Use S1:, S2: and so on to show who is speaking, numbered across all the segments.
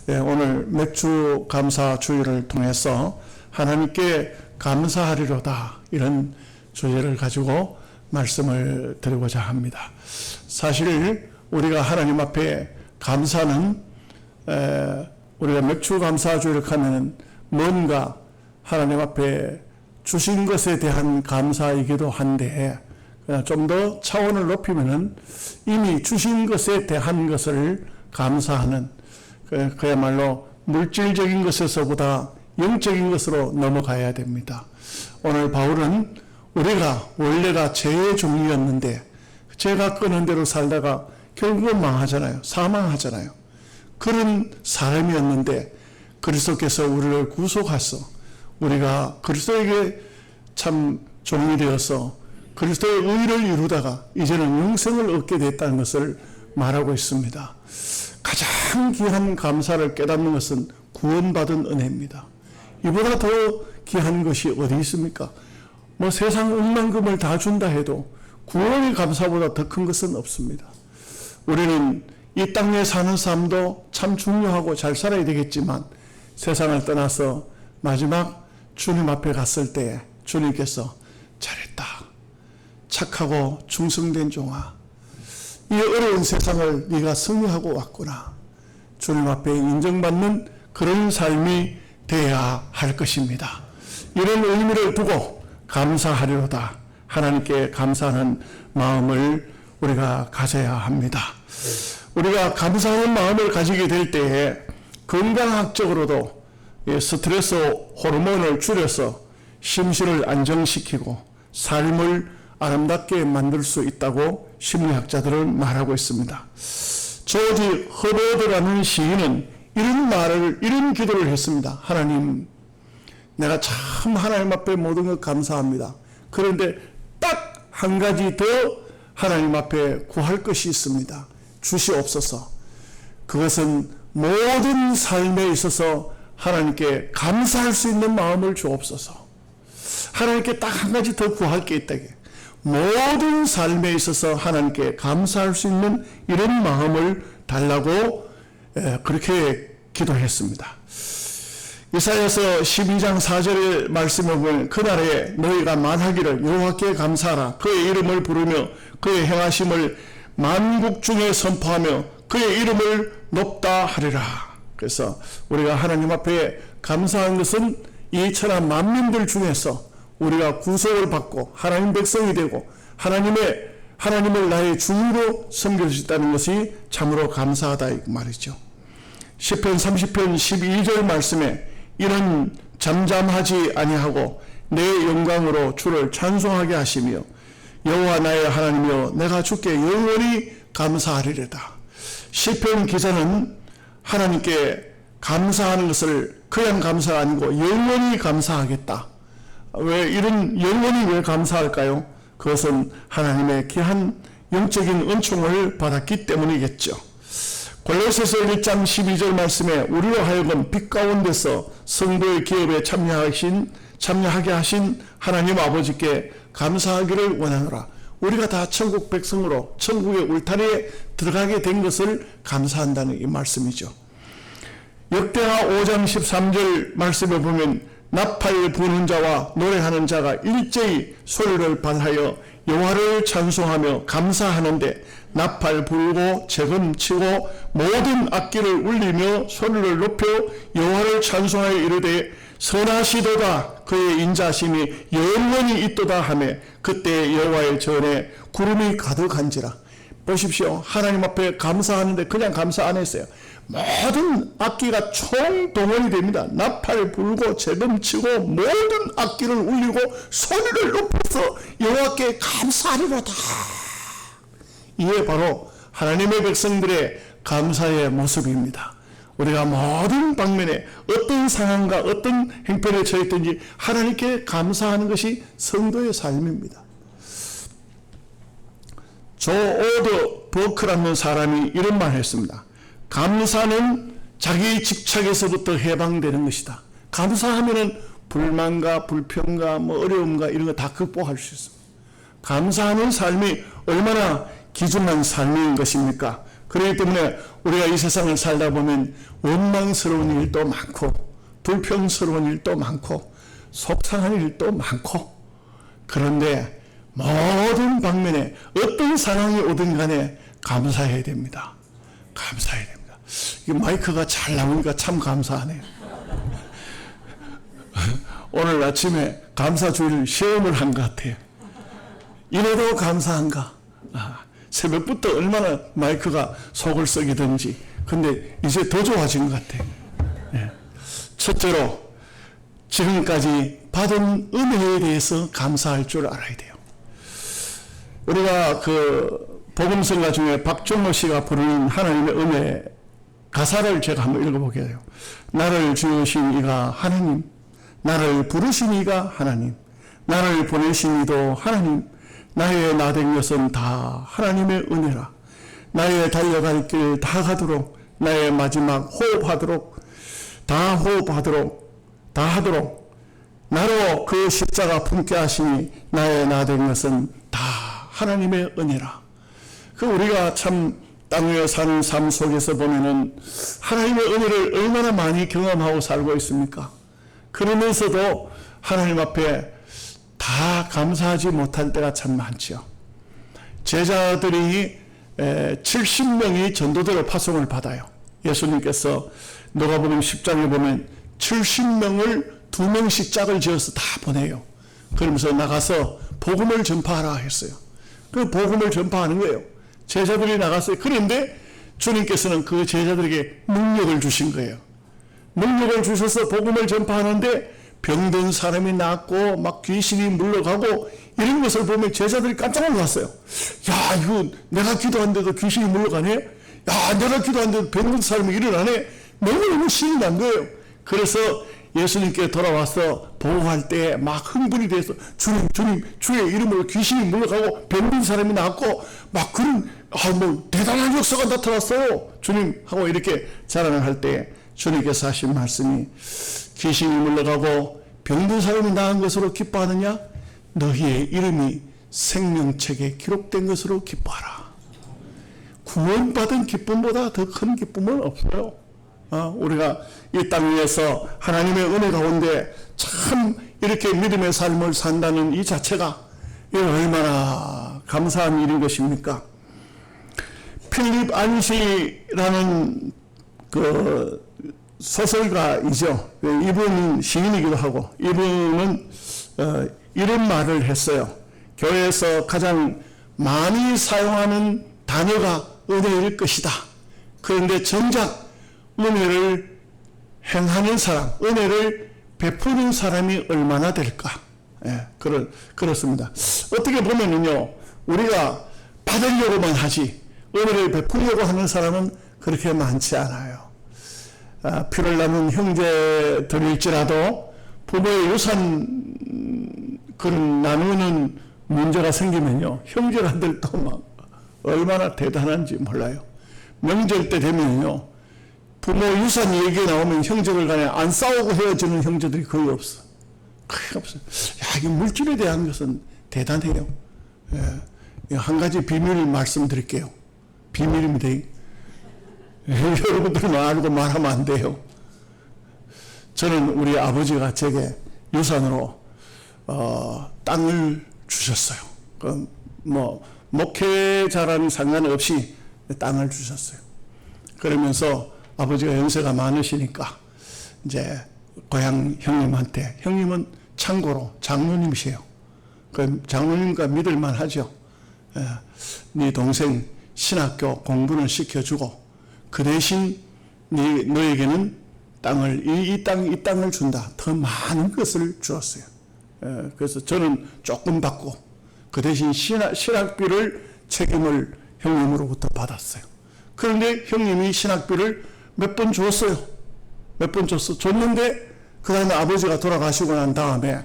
S1: 오늘 맥주 감사 주일을 통해서 하나님께 감사하리로다 이런 주제를 가지고 말씀을 드리고자 합니다. 사실 우리가 하나님 앞에 감사는 우리가 맥주 감사 주일을 하면 뭔가 하나님 앞에 주신 것에 대한 감사이기도 한데 좀 더 차원을 높이면은 이미 주신 것에 대한 것을 감사하는 그야말로 물질적인 것에서보다 영적인 것으로 넘어가야 됩니다. 오늘 바울은 우리가 원래가 죄의 종이었는데 죄가 끄는 대로 살다가 결국은 망하잖아요. 사망하잖아요. 그런 사람이었는데 그리스도께서 우리를 구속하셔 우리가 그리스도에게 참 종이 되어서 그리스도의 의를 이루다가 이제는 영생을 얻게 됐다는 것을 말하고 있습니다. 가장 귀한 감사를 깨닫는 것은 구원받은 은혜입니다. 이보다 더 귀한 것이 어디 있습니까? 세상 억만금을 다 준다 해도 구원의 감사보다 더 큰 것은 없습니다. 우리는 이 땅에 사는 삶도 참 중요하고 잘 살아야 되겠지만 세상을 떠나서 마지막 주님 앞에 갔을 때 주님께서 잘했다. 착하고 충성된 종아. 이 어려운 세상을 네가 승리하고 왔구나. 주님 앞에 인정받는 그런 삶이 되어야 할 것입니다. 이런 의미를 두고 감사하리로다. 하나님께 감사하는 마음을 우리가 가져야 합니다. 우리가 감사하는 마음을 가지게 될 때에 건강학적으로도 스트레스 호르몬을 줄여서 심신을 안정시키고 삶을 아름답게 만들 수 있다고 심리학자들은 말하고 있습니다. 조지 허버드라는 시인은 이런 기도를 했습니다. 하나님, 내가 참 하나님 앞에 모든 것 감사합니다. 그런데 딱 한 가지 더 하나님 앞에 구할 것이 있습니다. 주시옵소서. 그것은 모든 삶에 있어서 하나님께 감사할 수 있는 마음을 주옵소서. 하나님께 딱 한 가지 더 구할 게 있다게. 모든 삶에 있어서 하나님께 감사할 수 있는 이런 마음을 달라고 그렇게 기도했습니다. 이사야서 12장 4절의 말씀을 보면 그날에 너희가 말하기를 여호와께 감사하라. 그의 이름을 부르며 그의 행하심을 만국 중에 선포하며 그의 이름을 높다 하리라. 그래서 우리가 하나님 앞에 감사한 것은 이 천하 만민들 중에서 우리가 구속을 받고 하나님 백성이 되고 하나님을 나의 주로 섬길 수 있다는 것이 참으로 감사하다 이 말이죠. 시편 30편 12절 말씀에 이는 잠잠하지 아니하고 내 영광으로 주를 찬송하게 하시며 여호와 나의 하나님이여 내가 주께 영원히 감사하리로다. 시편 기자는 하나님께 감사하는 것을 그냥 감사가 아니고 영원히 감사하겠다. 영원히 왜 감사할까요? 그것은 하나님의 귀한 영적인 은총을 받았기 때문이겠죠. 골로새서 1장 12절 말씀에 우리로 하여금 빛 가운데서 성도의 기업에 참여하게 하신 하나님 아버지께 감사하기를 원하노라. 우리가 다 천국 백성으로 천국의 울타리에 들어가게 된 것을 감사한다는 이 말씀이죠. 역대하 5장 13절 말씀에 보면 나팔 부는 자와 노래하는 자가 일제히 소리를 발하여 여호와를 찬송하며 감사하는데 나팔 불고 재금 치고 모든 악기를 울리며 소리를 높여 여호와를 찬송하여 이르되 선하시도다 그의 인자심이 영원히 있도다 하매 그때 여호와의 전에 구름이 가득한지라. 보십시오. 하나님 앞에 감사하는데 그냥 감사 안 했어요. 모든 악기가 총동원이 됩니다. 나팔 불고 재금 치고 모든 악기를 울리고 소리를 높여서 여호와께 감사하리로다. 이게 바로 하나님의 백성들의 감사의 모습입니다. 우리가 모든 방면에 어떤 상황과 어떤 행편에 처했든지 하나님께 감사하는 것이 성도의 삶입니다. 조 오드 버크라는 사람이 이런 말을 했습니다. 감사는 자기 집착에서부터 해방되는 것이다. 감사하면은 불만과 불평과 어려움과 이런 거 다 극복할 수 있습니다. 감사하는 삶이 얼마나 귀중한 삶인 것입니까? 그렇기 때문에 우리가 이 세상을 살다 보면 원망스러운 일도 많고 불평스러운 일도 많고 속상한 일도 많고, 그런데 모든 방면에 어떤 상황이 오든 간에 감사해야 됩니다. 감사해야 됩니다. 이 마이크가 잘 나오니까 참 감사하네요. 오늘 아침에 감사주일 시험을 한 것 같아요. 이래도 감사한가? 새벽부터 얼마나 마이크가 속을 썩이든지. 근데 이제 더 좋아진 것 같아요. 네. 첫째로 지금까지 받은 은혜에 대해서 감사할 줄 알아야 돼요. 우리가 그 복음성가 중에 박종호 씨가 부르는 하나님의 은혜 가사를 제가 한번 읽어보게요. 나를 지으신 이가 하나님, 나를 부르신 이가 하나님, 나를 보내신 이도 하나님, 나의 나된 것은 다 하나님의 은혜라. 나의 달려갈 길 다 가도록, 나의 마지막 호흡하도록, 다 하도록 나로 그 십자가 품게 하시니 나의 나된 것은 다 하나님의 은혜라. 그 우리가 참 땅 위에 사는 삶 속에서 보면은 하나님의 은혜를 얼마나 많이 경험하고 살고 있습니까? 그러면서도 하나님 앞에 다 감사하지 못할 때가 참 많죠. 제자들이 70명이 전도대로 파송을 받아요. 예수님께서 누가복음 10장에 보면 70명을 2명씩 짝을 지어서 다 보내요. 그러면서 나가서 복음을 전파하라 했어요. 그 복음을 전파하는 거예요. 제자들이 나갔어요. 그런데 주님께서는 그 제자들에게 능력을 주신 거예요. 능력을 주셔서 복음을 전파하는데 병든 사람이 낫고 막 귀신이 물러가고 이런 것을 보면 제자들이 깜짝 놀랐어요. 야, 이거 내가 기도한데도 귀신이 물러가네? 야, 내가 기도한데도 병든 사람이 일어나네? 너무너무 신이 난 거예요. 그래서 예수님께 돌아와서 보호할 때 막 흥분이 돼서 주님, 주의 이름으로 귀신이 물러가고 병든 사람이 낫고 막 그런 대단한 역사가 나타났어요. 주님 하고 이렇게 자랑을 할 때 주님께서 하신 말씀이 귀신이 물러가고 병든 사람이 나은 것으로 기뻐하느냐? 너희의 이름이 생명책에 기록된 것으로 기뻐하라. 구원받은 기쁨보다 더 큰 기쁨은 없어요. 우리가 이 땅 위에서 하나님의 은혜 가운데 참 이렇게 믿음의 삶을 산다는 이 자체가 얼마나 감사한 일인 것입니까? 필립 안시라는 그 소설가이죠. 이분은 시인이기도 하고, 이분은 이런 말을 했어요. 교회에서 가장 많이 사용하는 단어가 은혜일 것이다. 그런데 정작 은혜를 행하는 사람, 은혜를 베푸는 사람이 얼마나 될까? 그렇습니다. 어떻게 보면은요, 우리가 받으려고만 하지, 은혜를 베푸려고 하는 사람은 그렇게 많지 않아요. 피를 낳는 형제들일지라도 부모의 유산 그런 나누는 문제가 생기면요, 형제간들도 막 얼마나 대단한지 몰라요. 명절 때 되면요, 부모 유산 얘기 나오면 형제들 간에 안 싸우고 헤어지는 형제들이 거의 없어. 거의 없어. 야, 이 물질에 대한 것은 대단해요. 한 가지 비밀을 말씀드릴게요. 비밀입니다. 여러분들만 알고 말하면 안 돼요. 저는 우리 아버지가 제게 유산으로 땅을 주셨어요. 목회자라는 상관없이 땅을 주셨어요. 그러면서 아버지가 연세가 많으시니까 이제 고향 형님한테, 형님은 참고로 장로님이세요. 그 장로님과 믿을만 하죠. 네 동생 신학교 공부는 시켜주고 그 대신 너에게는 땅을 이 땅을 준다. 더 많은 것을 주었어요. 그래서 저는 조금 받고 그 대신 신학비를 책임을 형님으로부터 받았어요. 그런데 형님이 신학비를 몇 번 줬어요. 몇 번 줬는데 그 다음에 아버지가 돌아가시고 난 다음에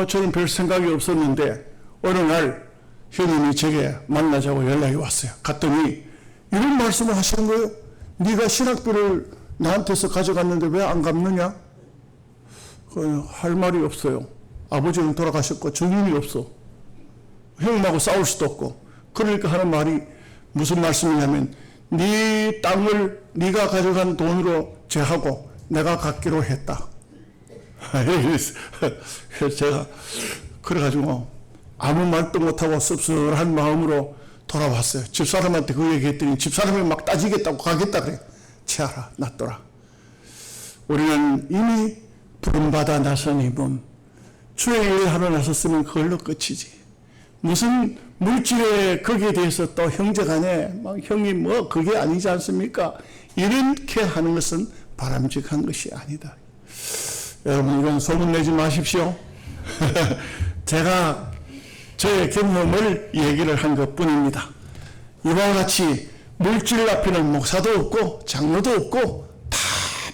S1: 저는 별 생각이 없었는데 어느 날 형님이 제게 만나자고 연락이 왔어요. 갔더니 이런 말씀을 하시는 거예요. 네가 신학비를 나한테서 가져갔는데 왜 안 갚느냐? 할 말이 없어요. 아버지는 돌아가셨고 증인이 없어. 형님하고 싸울 수도 없고. 그러니까 하는 말이 무슨 말씀이냐면 네 땅을 네가 가져간 돈으로 죄하고 내가 갚기로 했다. 그래서 제가 그래가지고 아무 말도 못하고 씁쓸한 마음으로 돌아왔어요. 집사람한테 그 얘기했더니 집사람이 막 따지겠다고 가겠다 그래. 치아라 놔둬라. 우리는 이미 부름받아 나선 이분, 주의 일을 하러 나섰으면 그걸로 끝이지. 무슨 물질에 거기에 대해서 또 형제간에 막 형이 뭐 그게 아니지 않습니까? 이렇게 하는 것은 바람직한 것이 아니다. 여러분 이건 소문내지 마십시오. 제가 저의 경험을 얘기를 한 것뿐입니다. 이와 같이 물질 앞에는 목사도 없고 장로도 없고 다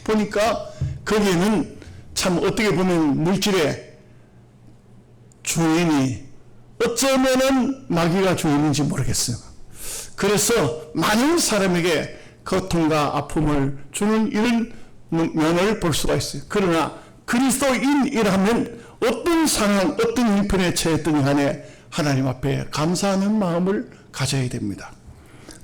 S1: 보니까 거기에는 참 어떻게 보면 물질의 주인이 어쩌면은 마귀가 주인인지 모르겠어요. 그래서 많은 사람에게 고통과 아픔을 주는 이런 면을 볼 수가 있어요. 그러나 그리스도인이라면 어떤 상황, 어떤 형편에 처했든 간에 하나님 앞에 감사하는 마음을 가져야 됩니다.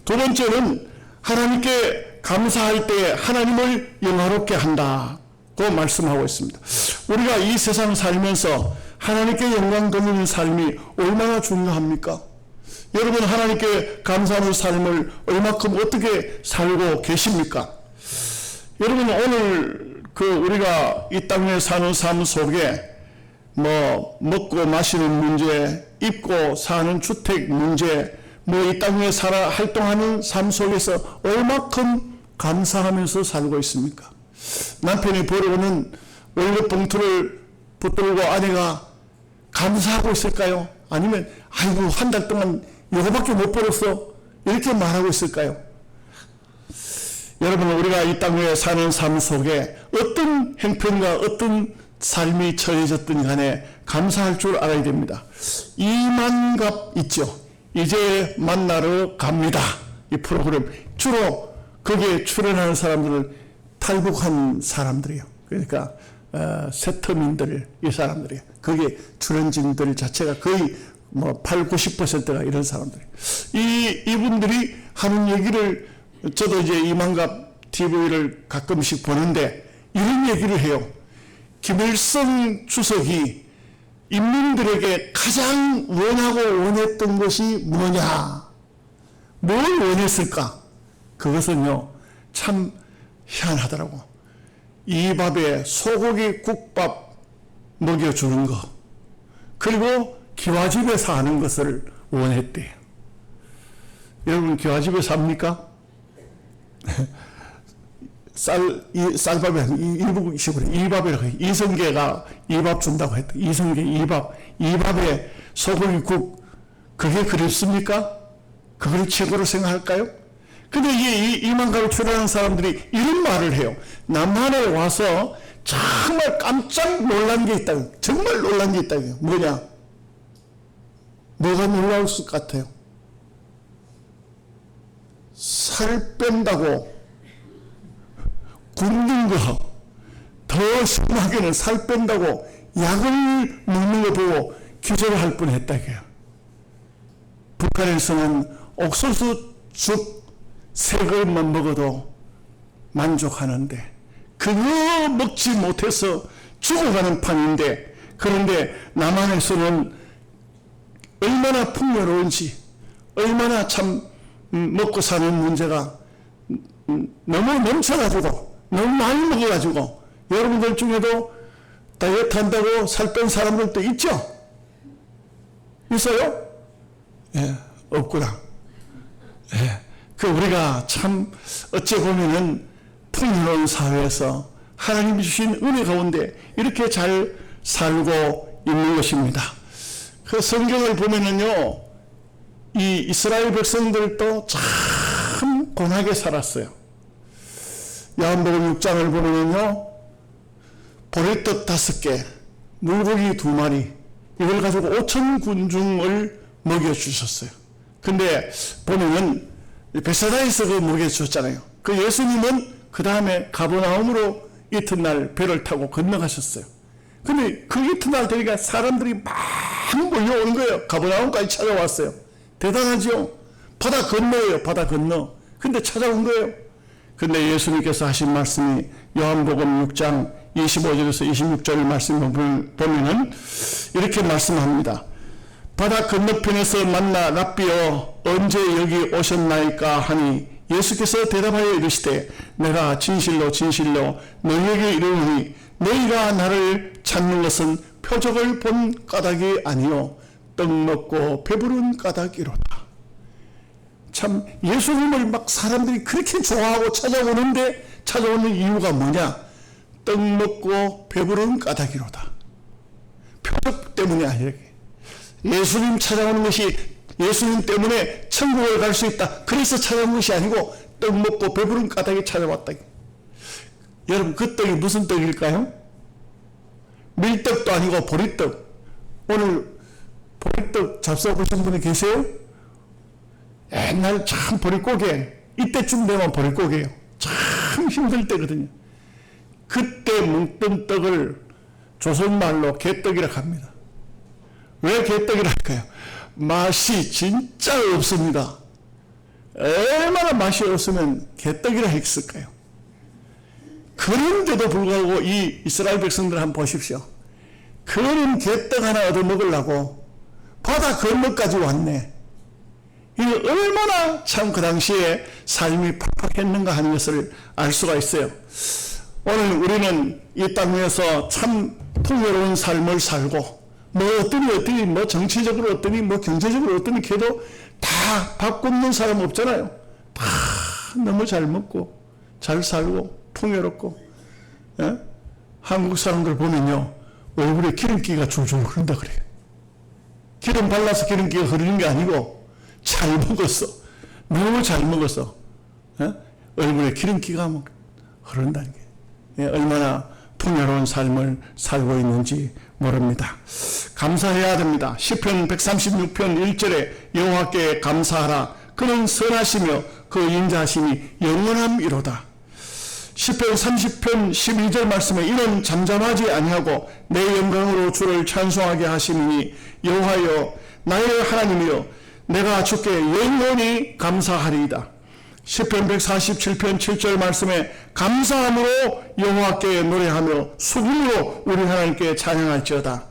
S1: 두 번째는 하나님께 감사할 때 하나님을 영화롭게 한다고 말씀하고 있습니다. 우리가 이 세상 살면서 하나님께 영광 돌리는 삶이 얼마나 중요합니까? 여러분 하나님께 감사하는 삶을 얼마큼 어떻게 살고 계십니까? 여러분 오늘 우리가 이 땅에 사는 삶 속에 뭐 먹고 마시는 문제, 입고 사는 주택 문제, 뭐 이 땅에 살아 활동하는 삶 속에서 얼마큼 감사하면서 살고 있습니까? 남편이 벌어오는 월급 봉투를 붙들고 아내가 감사하고 있을까요? 아니면 아이고 한 달 동안 이거밖에 못 벌었어 이렇게 말하고 있을까요? 여러분 우리가 이 땅에 사는 삶 속에 어떤 형편과 어떤 삶이 처해졌든 간에 감사할 줄 알아야 됩니다. 이만갑 있죠. 이제 만나러 갑니다. 이 프로그램 주로 거기에 출연하는 사람들은 탈북한 사람들이에요. 그러니까 세터민들 이 사람들이에요. 거기에 출연진들 자체가 거의 뭐 80~90%가 이런 사람들이에요. 이분들이 하는 얘기를 저도 이제 이만갑 TV를 가끔씩 보는데 이런 얘기를 해요. 김일성 주석이 인민들에게 가장 원하고 원했던 것이 뭐냐? 뭘 원했을까? 그것은요, 참 희한하더라고. 이 밥에 소고기 국밥 먹여주는 거, 그리고 기와집에 사는 것을 원했대요. 여러분, 기와집에 삽니까? 쌀밥에 일부 식으로 이밥이라고 해요. 이성계가 이밥 준다고 했다. 이성계 이밥에 소고기국 그게 그립습니까? 그걸 최고로 생각할까요? 근데 이만가로 출연하는 사람들이 이런 말을 해요. 남한에 와서 정말 깜짝 놀란 게 있다. 정말 놀란 게 있다. 뭐냐? 뭐가 놀라울 것 같아요? 살 뺀다고 굶는 거, 더 심하게는 살 뺀다고 약을 먹는 거 보고 기절할 뻔했다. 북한에서는 옥수수 죽 세 그릇만 먹어도 만족하는데 그거 먹지 못해서 죽어가는 판인데, 그런데 남한에서는 얼마나 풍요로운지, 얼마나 참 먹고 사는 문제가 너무 넘쳐가지고 너무 많이 먹어가지고 여러분들 중에도 다이어트 한다고 살 뺀 사람들도 있죠? 있어요? 예, 없구나. 예, 우리가 참 어찌 보면은 풍요로운 사회에서 하나님이 주신 은혜 가운데 이렇게 잘 살고 있는 것입니다. 그 성경을 보면은요, 이 이스라엘 백성들도 참 고난하게 살았어요. 야한복음 6장을 보면은요, 보리떡 5개, 물고기 2마리, 이걸 가지고 5천 군중을 먹여주셨어요. 근데 보면은 베사다에서 그 먹여주셨잖아요. 그 예수님은 그 다음에 가버나움으로 이튿날 배를 타고 건너가셨어요. 근데 그 이튿날 되니까 사람들이 막 몰려오는 거예요. 가버나움까지 찾아왔어요. 대단하죠? 바다 건너예요. 바다 건너. 근데 찾아온 거예요. 근데 예수님께서 하신 말씀이 요한복음 6장 25절에서 26절 말씀을 보면은 이렇게 말씀합니다. 바다 건너편에서 만나 랍비여 언제 여기 오셨나이까 하니 예수께서 대답하여 이르시되 내가 진실로 진실로 너희에게 이르노니 너희가 나를 찾는 것은 표적을 본 까닭이 아니요 떡 먹고 배부른 까닭이로다. 참 예수님을 막 사람들이 그렇게 좋아하고 찾아오는 이유가 뭐냐? 떡 먹고 배부른 까닭이로다. 표적 때문이 아니라 예수님 찾아오는 것이 예수님 때문에 천국을 갈 수 있다. 그래서 찾아온 것이 아니고 떡 먹고 배부른 까닭에 찾아왔다. 여러분 그 떡이 무슨 떡일까요? 밀떡도 아니고 보리떡. 오늘 보리떡 잡숴보신 분이 계세요? 옛날 참 보릿고개 이때쯤 되면 보릿고개예요. 참 힘들 때거든요. 그때 뭉뜬 떡을 조선말로 개떡이라고 합니다. 왜 개떡이라고 할까요? 맛이 진짜 없습니다. 얼마나 맛이 없으면 개떡이라 했을까요? 그런데도 불구하고 이 이스라엘 백성들 한번 보십시오. 그런 개떡 하나 얻어 먹으려고 바다 건너까지 왔네. 이게 얼마나 참 그 당시에 삶이 팍팍했는가 하는 것을 알 수가 있어요. 오늘 우리는 이 땅 위에서 참 풍요로운 삶을 살고 어떠니 뭐 정치적으로 어떠니 뭐 경제적으로 어떠니 걔도 다 바꾸는 사람 없잖아요. 다 너무 잘 먹고 잘 살고 풍요롭고. 예? 한국 사람들 보면요 얼굴에 기름기가 줄줄 흐른다 그래요. 기름 발라서 기름기가 흐르는 게 아니고 잘 먹었어. 너무 잘 먹었어. 예? 얼굴에 기름기가 흐른다는 게 예, 얼마나 풍요로운 삶을 살고 있는지 모릅니다. 감사해야 됩니다. 시편 136편 1절에 여호와께 감사하라. 그는 선하시며 그 인자하심이 영원함이로다. 시편 30편 12절 말씀에 이는 잠잠하지 아니하고 내 영광으로 주를 찬송하게 하시니 여호와여 나의 하나님이여 내가 주께 영원히 감사하리이다. 시편 147편 7절 말씀에 감사함으로 여호와께 노래하며 수금으로 우리 하나님께 찬양할지어다.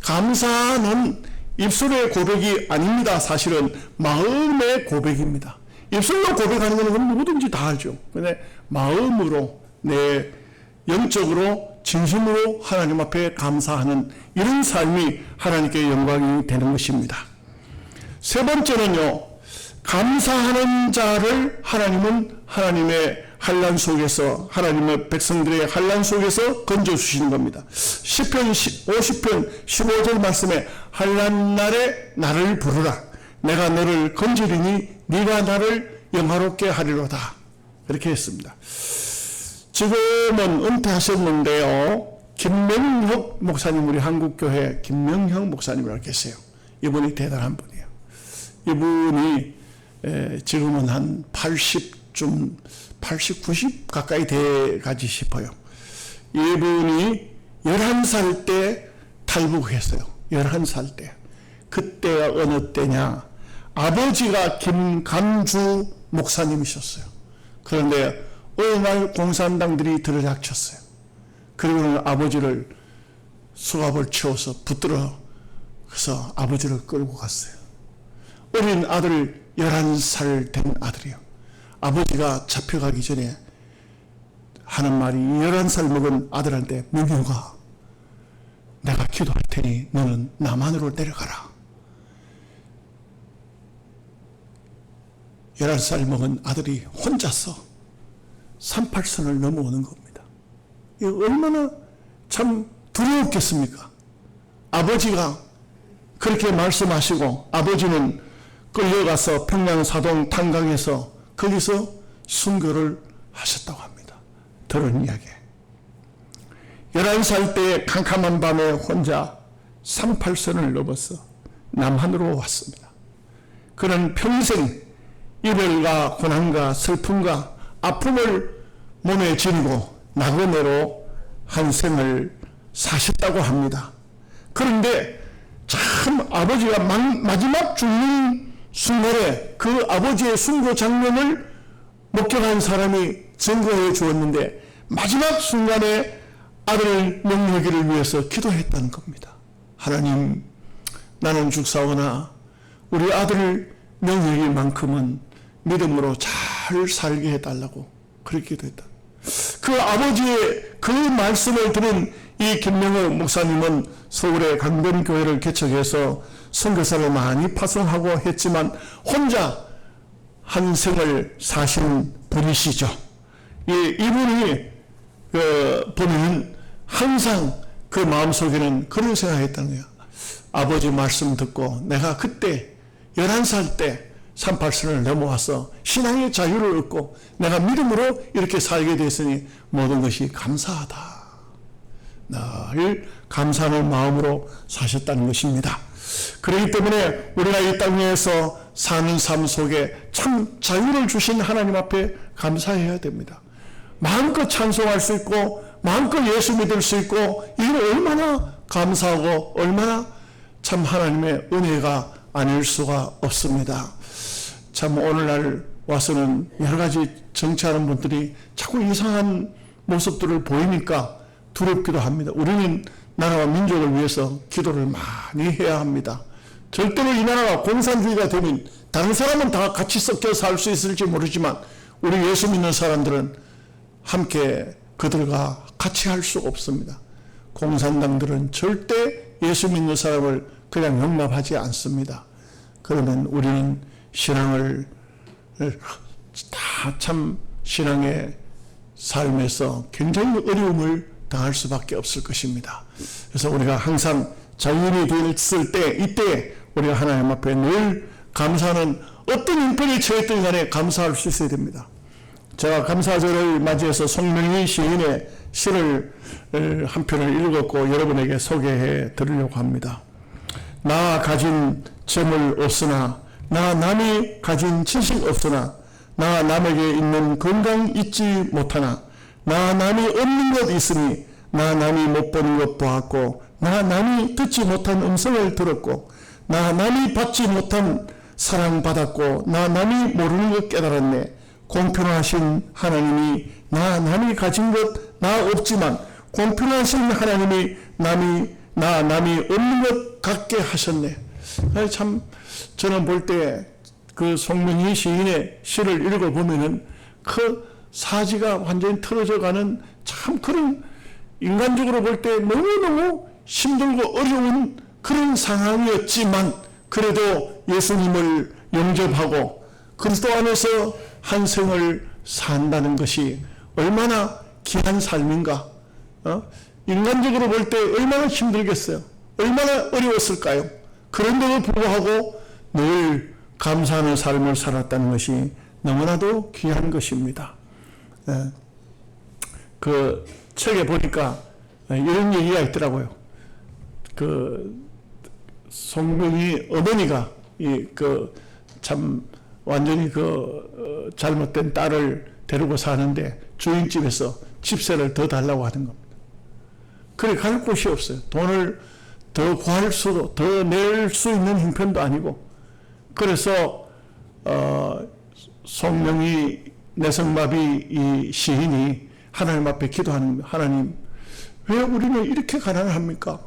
S1: 감사는 입술의 고백이 아닙니다. 사실은 마음의 고백입니다. 입술로 고백하는 것은 누구든지 다 하죠. 근데 마음으로 내 영적으로 진심으로 하나님 앞에 감사하는 이런 삶이 하나님께 영광이 되는 것입니다. 세 번째는요, 감사하는 자를 하나님은 하나님의 환난 속에서 하나님의 백성들의 환난 속에서 건져주시는 겁니다. 시편 50편 15절 말씀에 환난 날에 나를 부르라. 내가 너를 건지리니 네가 나를 영화롭게 하리로다. 이렇게 했습니다. 지금은 은퇴하셨는데요. 김명혁 목사님, 우리 한국교회 김명혁 목사님이라고 계세요. 이분이 대단한 분이에요. 이분이 지금은 한 80, 90 가까이 돼가지 싶어요. 이분이 11살 때 탈북했어요. 11살 때. 그때가 어느 때냐. 아버지가 김감주 목사님이셨어요. 그런데 어느 날 공산당들이 들어닥쳤어요. 그리고는 아버지를 수갑을 채워서 붙들어 그래서 아버지를 끌고 갔어요. 어린 아들 11살 된 아들이요. 아버지가 잡혀가기 전에 하는 말이 11살 먹은 아들한테 명효가 내가 기도할 테니 너는 남한으로 내려가라. 11살 먹은 아들이 혼자서 38선을 넘어오는 겁니다. 이거 얼마나 참 두려웠겠습니까? 아버지가 그렇게 말씀하시고 아버지는 끌려가서 평양사동 탄강에서 거기서 순교를 하셨다고 합니다. 들은 이야기. 11살 때 캄캄한 밤에 혼자 38선을 넘어서 남한으로 왔습니다. 그는 평생 이별과 고난과 슬픔과 아픔을 몸에 지니고 낙원으로 한 생을 사셨다고 합니다. 그런데 참 아버지가 마지막 죽는 순간에 그 아버지의 순교 장면을 목격한 사람이 증거해 주었는데 마지막 순간에 아들을 명령하기를 위해서 기도했다는 겁니다. 하나님, 나는 죽사오나 우리 아들을 명령할 만큼은 믿음으로 잘 살게 해달라고 그렇게 기도했다. 그 아버지의 그 말씀을 들은 이 김명호 목사님은 서울의 강변교회를 개척해서 선교사를 많이 파송하고 했지만 혼자 한 생을 사신 분이시죠. 이분이 보면 항상 그 마음속에는 그런 생각했다는 거예요. 아버지 말씀 듣고 내가 그때 11살 때 38선을 넘어와서 신앙의 자유를 얻고 내가 믿음으로 이렇게 살게 됐으니 모든 것이 감사하다. 늘 감사하는 마음으로 사셨다는 것입니다. 그렇기 때문에 우리가 이 땅에서 사는 삶 속에 참 자유를 주신 하나님 앞에 감사해야 됩니다. 마음껏 찬송할 수 있고 마음껏 예수 믿을 수 있고 이건 얼마나 감사하고 얼마나 참 하나님의 은혜가 아닐 수가 없습니다. 참 오늘날 와서는 여러 가지 정치하는 분들이 자꾸 이상한 모습들을 보이니까 두렵기도 합니다. 우리는 나라와 민족을 위해서 기도를 많이 해야 합니다. 절대로 이 나라가 공산주의가 되면 다른 사람은 다 같이 섞여 살 수 있을지 모르지만 우리 예수 믿는 사람들은 함께 그들과 같이 할 수 없습니다. 공산당들은 절대 예수 믿는 사람을 그냥 용납하지 않습니다. 그러면 우리는 신앙을 다 참 신앙의 삶에서 굉장히 어려움을 당할 수밖에 없을 것입니다. 그래서 우리가 항상 자유인이 됐을 때 이때 우리가 하나님 앞에 늘 감사하는 어떤 형편에 처했든 간에 감사할 수 있어야 됩니다. 제가 감사절을 맞이해서 송명희 시인의 시를 한 편을 읽었고 여러분에게 소개해 드리려고 합니다. 나 가진 재물 없으나 나 남이 가진 지식 없으나 나 남에게 있는 건강 잊지 못하나 나 남이 없는 것 있으니 나 남이 못 보는 것 보았고 나 남이 듣지 못한 음성을 들었고 나 남이 받지 못한 사랑 받았고 나 남이 모르는 것 깨달았네. 공평하신 하나님이 나 남이 가진 것 나 없지만 공평하신 하나님이 나 남이 없는 것 같게 하셨네. 참 저는 볼 때 그 송명희 시인의 시를 읽어보면은 그 사지가 완전히 틀어져 가는 참 그런 인간적으로 볼 때 너무너무 힘들고 어려운 그런 상황이었지만 그래도 예수님을 영접하고 그리스도 안에서 한 생을 산다는 것이 얼마나 귀한 삶인가. 인간적으로 볼 때 얼마나 힘들겠어요. 얼마나 어려웠을까요. 그런데도 불구하고 늘 감사하는 삶을 살았다는 것이 너무나도 귀한 것입니다. 그 책에 보니까 이런 얘기가 있더라고요. 그 송명희 어머니가 참 완전히 잘못된 딸을 데리고 사는데 주인집에서 집세를 더 달라고 하는 겁니다. 그래 갈 곳이 없어요. 돈을 더 구할 수도 더 낼 수 있는 형편도 아니고 그래서 송명희 내성마비 이 시인이 하나님 앞에 기도하는 거예요. 하나님, 왜 우리는 이렇게 가난합니까?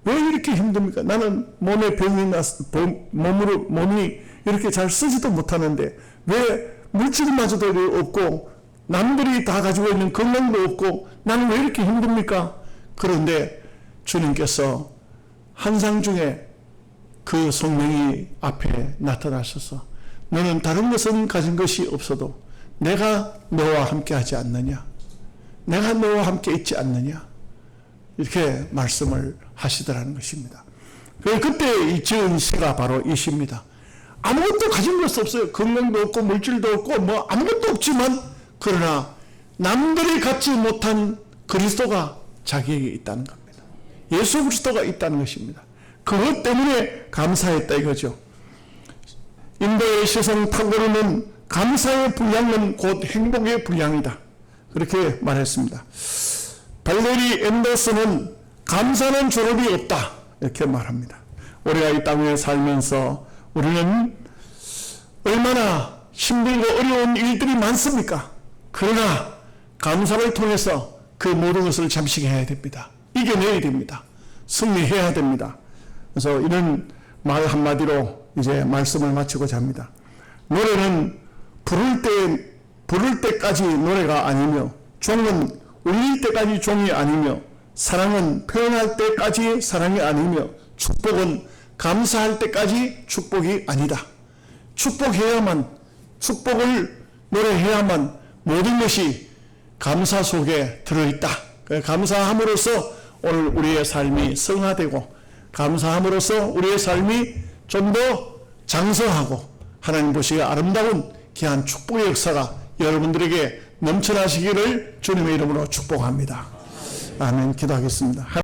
S1: 왜 이렇게 힘듭니까? 나는 몸에 병이 나서 몸이 이렇게 잘 쓰지도 못하는데 왜 물질마저도 없고 남들이 다 가지고 있는 건강도 없고 나는 왜 이렇게 힘듭니까? 그런데 주님께서 환상 중에 그 송명희 앞에 나타나셔서 너는 다른 것은 가진 것이 없어도 내가 너와 함께 하지 않느냐? 내가 너와 함께 있지 않느냐? 이렇게 말씀을 하시더라는 것입니다. 그때 이 지은 시가 바로 이 시입니다. 아무것도 가진 것도 없어요. 건강도 없고 물질도 없고 뭐 아무것도 없지만 그러나 남들이 갖지 못한 그리스도가 자기에게 있다는 겁니다. 예수 그리스도가 있다는 것입니다. 그것 때문에 감사했다 이거죠. 인도의 시성 타고르는 감사의 분량은 곧 행복의 분량이다. 그렇게 말했습니다. 발레리 앤더슨은 감사는 졸업이 없다. 이렇게 말합니다. 우리가 이 땅에 살면서 우리는 얼마나 힘들고 어려운 일들이 많습니까? 그러나 감사를 통해서 그 모든 것을 잠식해야 됩니다. 이겨내야 됩니다. 승리해야 됩니다. 그래서 이런 말 한마디로 이제 말씀을 마치고자 합니다. 노래는 부를 때까지 노래가 아니며, 종은 울릴 때까지 종이 아니며, 사랑은 표현할 때까지 사랑이 아니며, 축복은 감사할 때까지 축복이 아니다. 축복을 노래해야만 모든 것이 감사 속에 들어있다. 감사함으로써 오늘 우리의 삶이 성화되고, 감사함으로써 우리의 삶이 좀 더 장성하고, 하나님 보시기에 아름다운 귀한 축복의 역사가 여러분들에게 넘쳐나시기를 주님의 이름으로 축복합니다. 아멘. 기도하겠습니다.